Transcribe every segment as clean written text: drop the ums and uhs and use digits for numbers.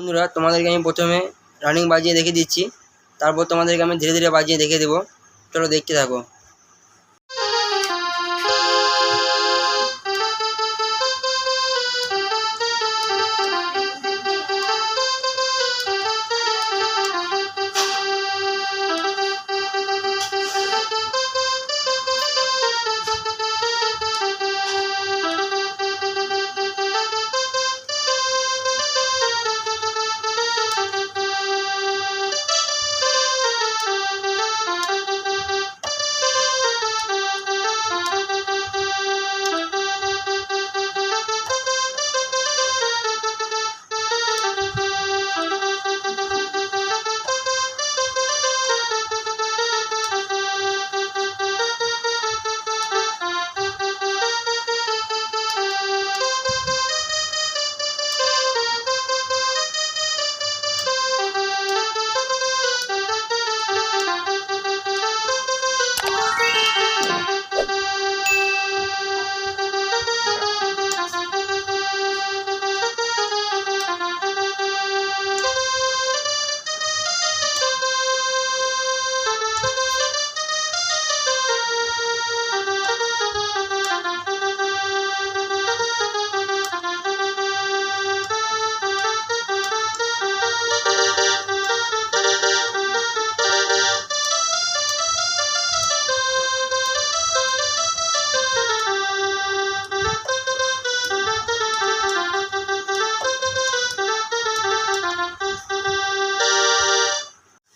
বন্ধুরা, তোমাদেরকে আমি প্রথমে রানিং বাজিয়ে দেখে দিচ্ছি, তারপর তোমাদেরকে আমি ধীরে ধীরে বাজিয়ে দেখে দেবো। চলো দেখতে থাকো।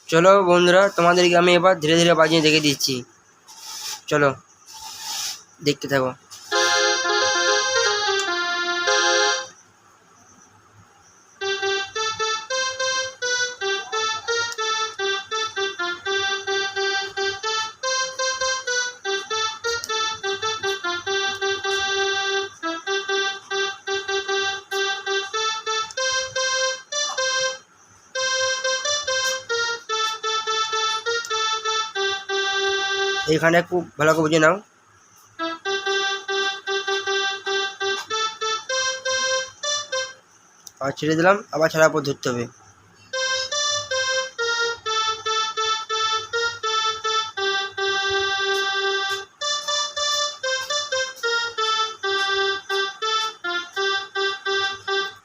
চলো বন্ধুরা, তোমাদেরকে আমি এবার ধীরে ধীরে বাজিয়ে দেখে দিচ্ছি। চলো দেখতে থাকো। এখানে খুব ভালো করে বুঝে নাও। আর ছেড়ে দিলাম, আবার ছাড়ার পর ধরতে হবে।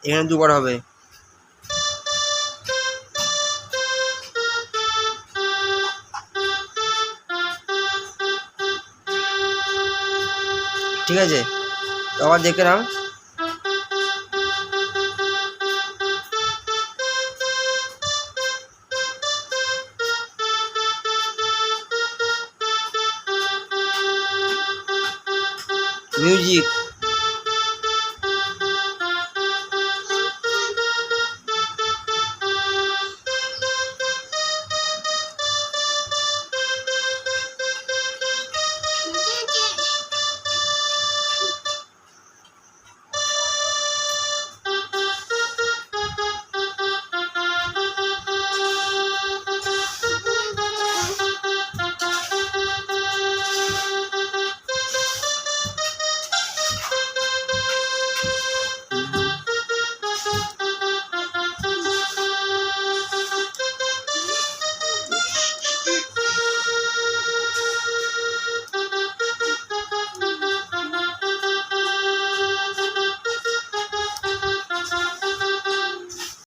এখানে দুবার হবে। ঠিক আছে, তো আবার দেখে নাও। মিউজিক।